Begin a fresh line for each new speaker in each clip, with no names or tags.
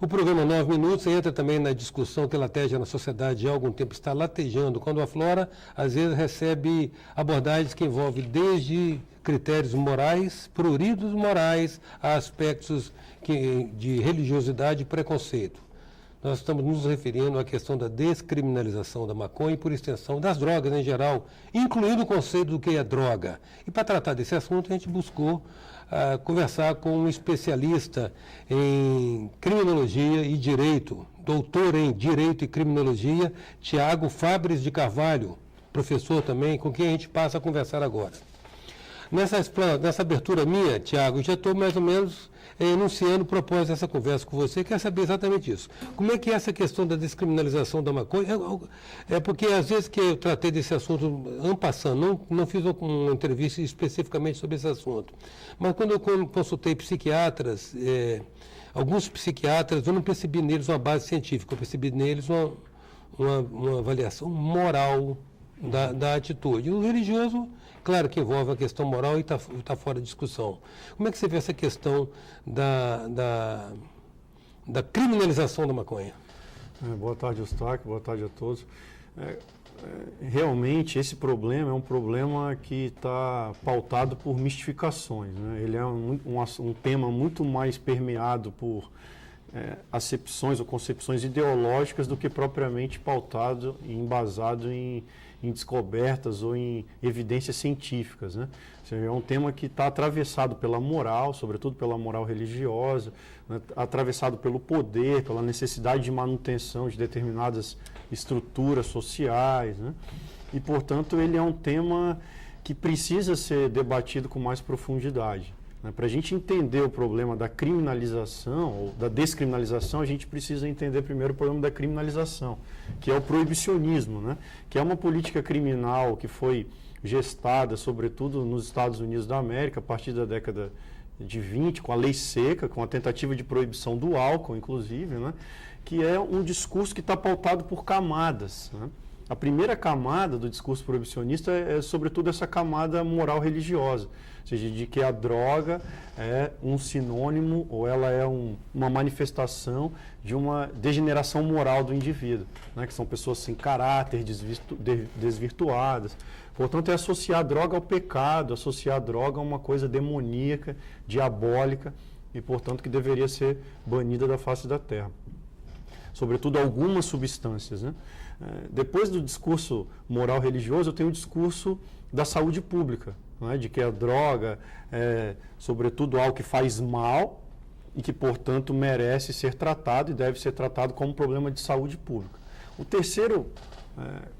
programa 9 Minutos entra também na discussão que lateja na sociedade há algum tempo, está latejando. Quando aflora, às vezes recebe abordagens que envolvem desde critérios morais, pruridos morais, a aspectos de religiosidade e preconceito. Nós estamos nos referindo à questão da descriminalização da maconha e, por extensão, das drogas em geral, incluindo o conceito do que é droga. E para tratar desse assunto, a gente buscou conversar com um especialista em criminologia e direito, doutor em direito e criminologia, Tiago Fabres de Carvalho, professor também, com quem a gente passa a conversar agora. Nessa abertura minha, Tiago, já estou mais ou menos enunciando o propósito dessa conversa com você, quer saber exatamente isso. Como é que é essa questão da descriminalização da maconha? É porque às vezes que eu tratei desse assunto en passant, não fiz uma entrevista especificamente sobre esse assunto. Mas quando eu consultei psiquiatras, alguns psiquiatras, eu não percebi neles uma base científica, eu percebi neles uma avaliação moral da atitude. O religioso, claro que envolve a questão moral e está fora de discussão. Como é que você vê essa questão da criminalização da maconha?
Boa tarde, Eustáquio. Boa tarde a todos. Realmente, esse problema é um problema que está pautado por mistificações, né? Ele é um tema muito mais permeado por acepções ou concepções ideológicas do que propriamente pautado e embasado em descobertas ou em evidências científicas, né? Ou seja, é um tema que está atravessado pela moral, sobretudo pela moral religiosa, né? Atravessado pelo poder, pela necessidade de manutenção de determinadas estruturas sociais, né? E, portanto, ele é um tema que precisa ser debatido com mais profundidade. Para a gente entender o problema da criminalização ou da descriminalização, a gente precisa entender primeiro o problema da criminalização, que é o proibicionismo, né? Que é uma política criminal que foi gestada, sobretudo nos Estados Unidos da América, a partir da década de 20, com a lei seca, com a tentativa de proibição do álcool, inclusive, né? Que é um discurso que está pautado por camadas, né? A primeira camada do discurso proibicionista sobretudo, essa camada moral religiosa, ou seja, de que a droga é um sinônimo ou ela é uma manifestação de uma degeneração moral do indivíduo, né? Que são pessoas sem caráter, desvirtuadas. Portanto, é associar a droga ao pecado, associar a droga a uma coisa demoníaca, diabólica e, portanto, que deveria ser banida da face da terra. Sobretudo algumas substâncias, né? Depois do discurso moral religioso, eu tenho o discurso da saúde pública, né? De que a droga é, sobretudo, algo que faz mal e que, portanto, merece ser tratado e deve ser tratado como problema de saúde pública.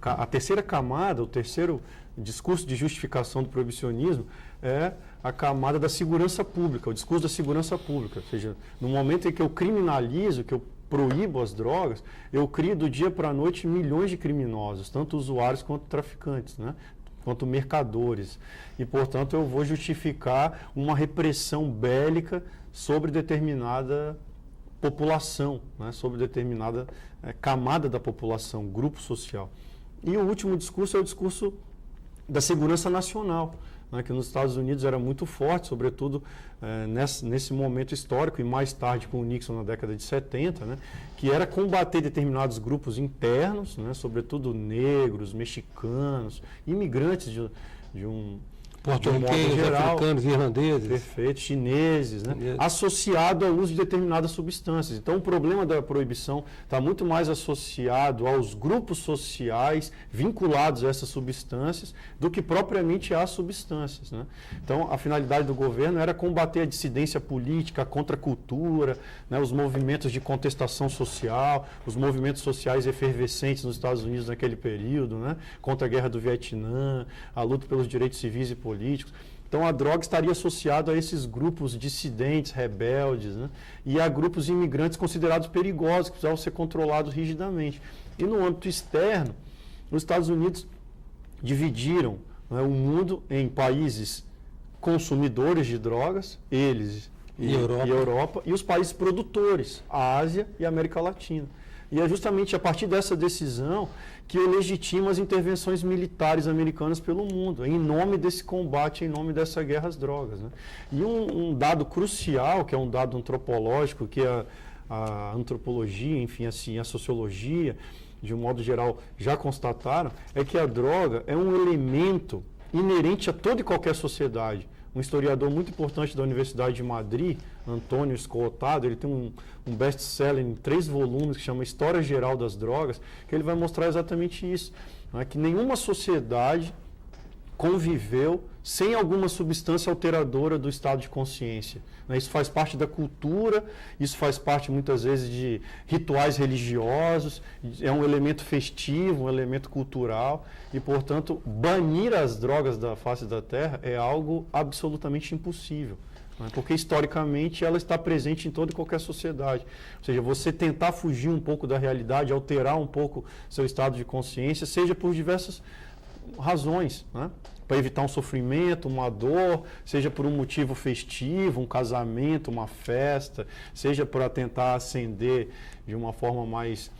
A terceira camada, o terceiro discurso de justificação do proibicionismo é a camada da segurança pública, o discurso da segurança pública. Ou seja, no momento em que eu criminalizo, que eu proíbo as drogas, eu crio do dia para a noite milhões de criminosos, tanto usuários quanto traficantes, né? Quanto mercadores. E, portanto, eu vou justificar uma repressão bélica sobre determinada população, né? Sobre determinada camada da população, grupo social. E o último discurso é o discurso da segurança nacional, né, que nos Estados Unidos era muito forte, sobretudo nesse momento histórico, e mais tarde com o Nixon na década de 70, né, que era combater determinados grupos internos, né, sobretudo negros, mexicanos, imigrantes de um
porto-riquenhos,
geral,
africanos, irlandeses.
Perfeito, chineses, né? Associado ao uso de determinadas substâncias. Então, o problema da proibição está muito mais associado aos grupos sociais vinculados a essas substâncias do que propriamente às substâncias, né? Então, a finalidade do governo era combater a dissidência política, a contracultura, né? Os movimentos de contestação social, os movimentos sociais efervescentes nos Estados Unidos naquele período, né? Contra a guerra do Vietnã, a luta pelos direitos civis e políticos. Então, a droga estaria associada a esses grupos dissidentes, rebeldes, né? E a grupos imigrantes considerados perigosos, que precisavam ser controlados rigidamente. E no âmbito externo, os Estados Unidos dividiram, né, o mundo em países consumidores de drogas, eles e Europa, e os países produtores, a Ásia e a América Latina. E é justamente a partir dessa decisão que eu legitimo as intervenções militares americanas pelo mundo, em nome desse combate, em nome dessa guerra às drogas, né? E um dado crucial, que é um dado antropológico, que a antropologia, enfim, assim, a sociologia, de um modo geral, já constataram, é que a droga é um elemento inerente a toda e qualquer sociedade. Um historiador muito importante da Universidade de Madrid, Antônio Escoltado, ele tem um best-seller em 3 volumes que chama História Geral das Drogas, que ele vai mostrar exatamente isso, né, que nenhuma sociedade conviveu sem alguma substância alteradora do estado de consciência. Isso faz parte da cultura, isso faz parte muitas vezes de rituais religiosos, é um elemento festivo, um elemento cultural e, portanto, banir as drogas da face da terra é algo absolutamente impossível. Porque, historicamente, ela está presente em toda e qualquer sociedade. Ou seja, você tentar fugir um pouco da realidade, alterar um pouco seu estado de consciência, seja por diversas razões, né? Para evitar um sofrimento, uma dor, seja por um motivo festivo, um casamento, uma festa, seja para tentar ascender de uma forma mais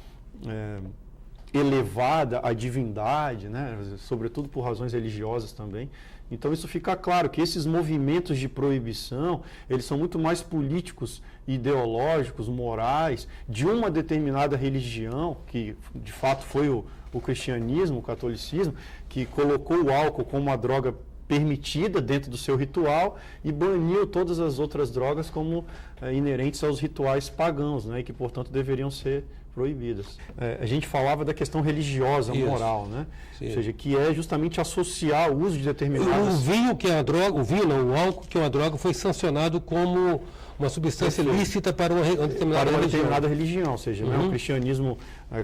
elevada a divindade, né? Sobretudo por razões religiosas também. Então isso fica claro que esses movimentos de proibição, eles são muito mais políticos, ideológicos, morais, de uma determinada religião, que de fato foi o cristianismo, o catolicismo, que colocou o álcool como uma droga permitida dentro do seu ritual e baniu todas as outras drogas como inerentes aos rituais pagãos, né, e que, portanto, deveriam ser proibidas. A gente falava da questão religiosa, moral, né? Ou seja, que é justamente associar o uso de determinadas...
O vinho, que é a droga, o álcool, que é uma droga, foi sancionado como uma substância lícita para uma determinada
religião. Ou seja, né, o cristianismo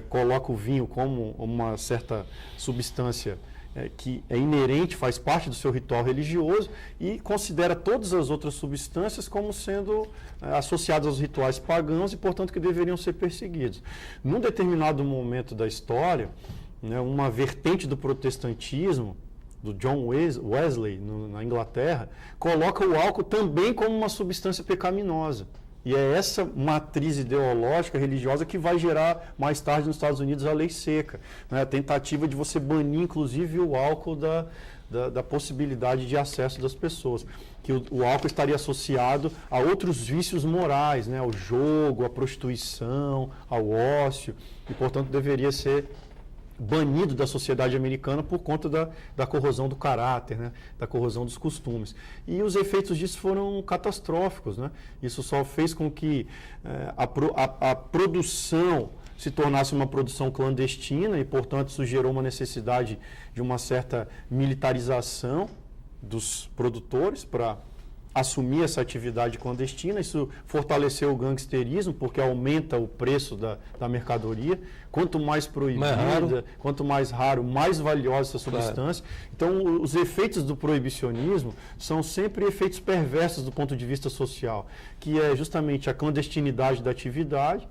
coloca o vinho como uma certa substância que é inerente, faz parte do seu ritual religioso e considera todas as outras substâncias como sendo associadas aos rituais pagãos e, portanto, que deveriam ser perseguidos. Num determinado momento da história, né, uma vertente do protestantismo, do John Wesley, na Inglaterra, coloca o álcool também como uma substância pecaminosa. E é essa matriz ideológica, religiosa, que vai gerar, mais tarde, nos Estados Unidos, a lei seca. Né? A tentativa de você banir, inclusive, o álcool da possibilidade de acesso das pessoas. Que o álcool estaria associado a outros vícios morais, né? Ao jogo, à prostituição, ao ócio, e, portanto, deveria ser banido da sociedade americana por conta da corrosão do caráter, né? Da corrosão dos costumes. E os efeitos disso foram catastróficos, né? Isso só fez com que a produção se tornasse uma produção clandestina e, portanto, isso gerou uma necessidade de uma certa militarização dos produtores para assumir essa atividade clandestina. Isso fortaleceu o gangsterismo, porque aumenta o preço da mercadoria. Quanto mais proibida, quanto mais raro, mais valiosa essa substância. Claro. Então, os efeitos do proibicionismo são sempre efeitos perversos do ponto de vista social, que é justamente a clandestinidade da atividade,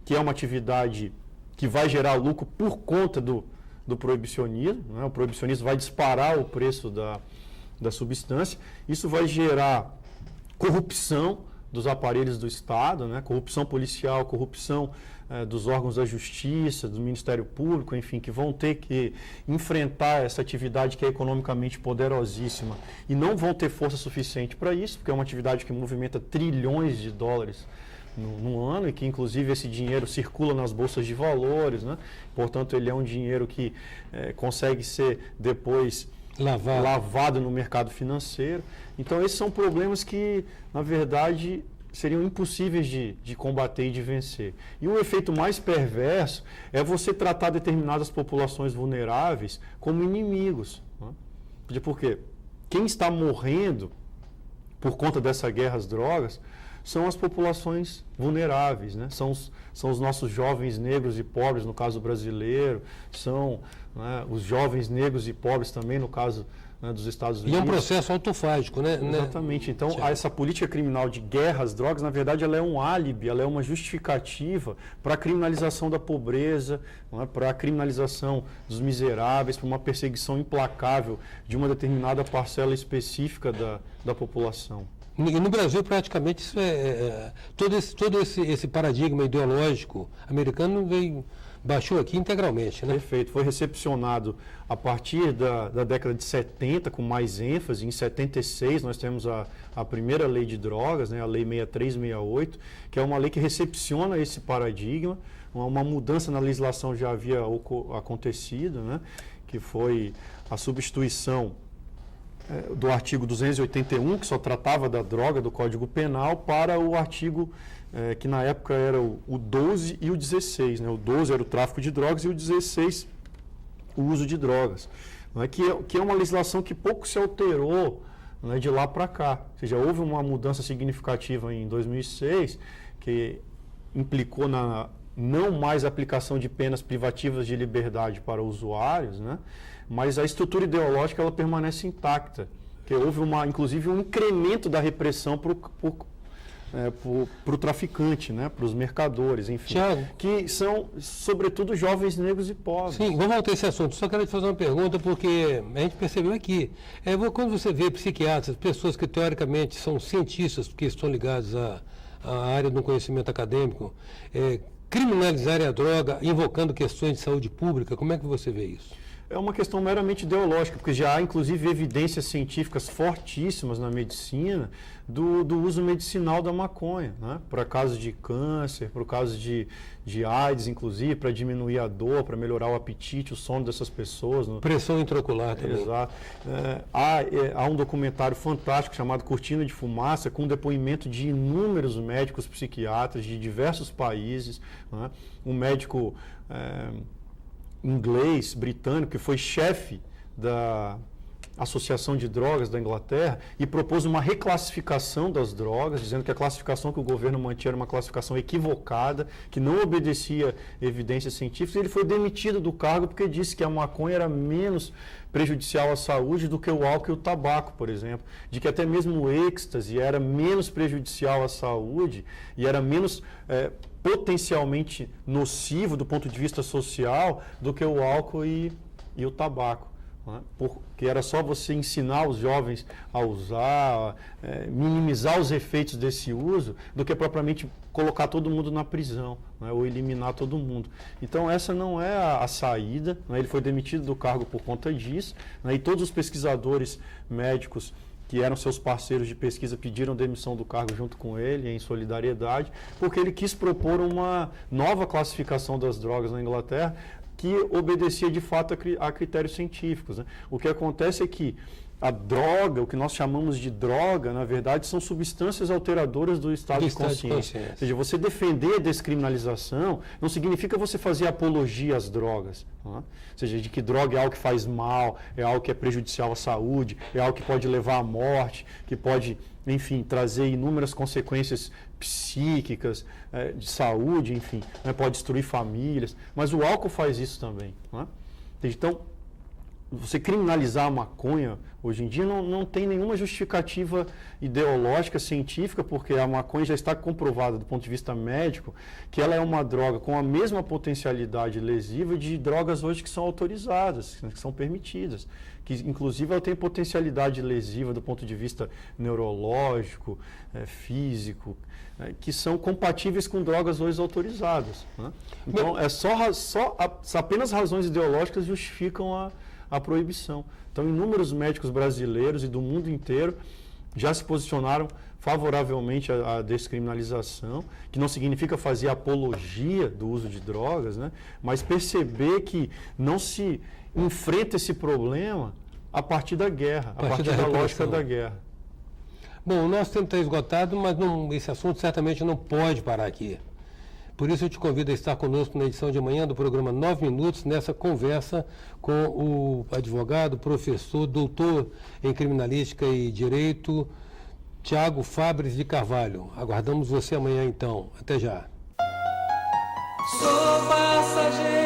que é uma atividade que vai gerar lucro por conta do proibicionismo, né? O proibicionismo vai disparar o preço da substância. Isso vai gerar corrupção dos aparelhos do Estado, né? Corrupção policial, corrupção dos órgãos da justiça, do Ministério Público, enfim, que vão ter que enfrentar essa atividade que é economicamente poderosíssima e não vão ter força suficiente para isso, porque é uma atividade que movimenta trilhões de dólares no ano e que, inclusive, esse dinheiro circula nas bolsas de valores, né? Portanto, ele é um dinheiro que consegue ser depois lavado no mercado financeiro. Então, esses são problemas que, na verdade, seriam impossíveis de combater e de vencer. E um efeito mais perverso é você tratar determinadas populações vulneráveis como inimigos. Né? Por quê? Quem está morrendo por conta dessa guerra às drogas são as populações vulneráveis, né? São os nossos jovens negros e pobres, no caso brasileiro, são, né, os jovens negros e pobres também, no caso, né, dos Estados Unidos.
E é um processo autofágico, né?
Exatamente. Então, essa política criminal de guerra às drogas, na verdade, ela é um álibi, ela é uma justificativa para a criminalização da pobreza, né, para a criminalização dos miseráveis, para uma perseguição implacável de uma determinada parcela específica da população.
E no Brasil, praticamente, isso todo esse paradigma ideológico americano veio baixou aqui integralmente, né?
Perfeito. Foi recepcionado a partir da década de 70, com mais ênfase. Em 76, nós temos a primeira lei de drogas, né, a Lei 6368, que é uma lei que recepciona esse paradigma. Uma mudança na legislação já havia acontecido, né, que foi a substituição do artigo 281, que só tratava da droga do Código Penal, para o artigo que na época era o 12 e o 16. Né? O 12 era o tráfico de drogas e o 16 o uso de drogas. Né? Que é uma legislação que pouco se alterou, né, de lá para cá. Ou seja, houve uma mudança significativa em 2006, que implicou na não mais aplicação de penas privativas de liberdade para usuários, né? Mas a estrutura ideológica ela permanece intacta, que houve inclusive um incremento da repressão para o traficante, né? Para os mercadores, enfim,
Thiago,
que são, sobretudo, jovens negros e pobres.
Sim, vamos voltar a esse assunto. Só quero te fazer uma pergunta, porque a gente percebeu aqui. Quando você vê psiquiatras, pessoas que teoricamente são cientistas, porque estão ligados à área do conhecimento acadêmico, criminalizarem a droga, invocando questões de saúde pública, como é que você vê isso?
É uma questão meramente ideológica, porque já há, inclusive, evidências científicas fortíssimas na medicina do uso medicinal da maconha, né? Para casos de câncer, para o caso de AIDS, inclusive, para diminuir a dor, para melhorar o apetite, o sono dessas pessoas.
Pressão intraocular também.
Exato. Há um documentário fantástico chamado Cortina de Fumaça, com depoimento de inúmeros médicos psiquiatras de diversos países, né? Um médico inglês, britânico, que foi chefe da Associação de Drogas da Inglaterra e propôs uma reclassificação das drogas, dizendo que a classificação que o governo mantinha era uma classificação equivocada, que não obedecia evidências científicas, e ele foi demitido do cargo porque disse que a maconha era menos prejudicial à saúde do que o álcool e o tabaco, por exemplo, de que até mesmo o êxtase era menos prejudicial à saúde e era menos potencialmente nocivo do ponto de vista social do que o álcool e o tabaco. Né? Porque era só você ensinar os jovens a usar, minimizar os efeitos desse uso, do que propriamente colocar todo mundo na prisão, né? Ou eliminar todo mundo. Então essa não é a saída, né? Ele foi demitido do cargo por conta disso, né? E todos os pesquisadores médicos que eram seus parceiros de pesquisa pediram demissão do cargo junto com ele, em solidariedade, porque ele quis propor uma nova classificação das drogas na Inglaterra, que obedecia de fato a critérios científicos, né? O que acontece é que a droga, o que nós chamamos de droga, na verdade, são substâncias alteradoras do estado de consciência. Ou seja, você defender a descriminalização não significa você fazer apologia às drogas. Né? Ou seja, de que droga é algo que faz mal, é algo que é prejudicial à saúde, é algo que pode levar à morte, que pode, enfim, trazer inúmeras consequências psíquicas, de saúde, enfim, né? Pode destruir famílias. Mas o álcool faz isso também. Né? Então, você criminalizar a maconha, hoje em dia, não tem nenhuma justificativa ideológica, científica, porque a maconha já está comprovada do ponto de vista médico que ela é uma droga com a mesma potencialidade lesiva de drogas hoje que são autorizadas, que são permitidas, que inclusive ela tem potencialidade lesiva do ponto de vista neurológico, físico, que são compatíveis com drogas hoje autorizadas. Né? Então, apenas razões ideológicas justificam a proibição. Então, inúmeros médicos brasileiros e do mundo inteiro já se posicionaram favoravelmente à descriminalização, que não significa fazer apologia do uso de drogas, né? Mas perceber que não se enfrenta esse problema a partir da guerra, a partir da lógica da guerra.
Bom, o nosso tempo está esgotado, mas esse assunto certamente não pode parar aqui. Por isso eu te convido a estar conosco na edição de amanhã do programa 9 Minutos, nessa conversa com o advogado, professor, doutor em criminalística e direito, Thiago Fabres de Carvalho. Aguardamos você amanhã então. Até já.
Sou passageiro.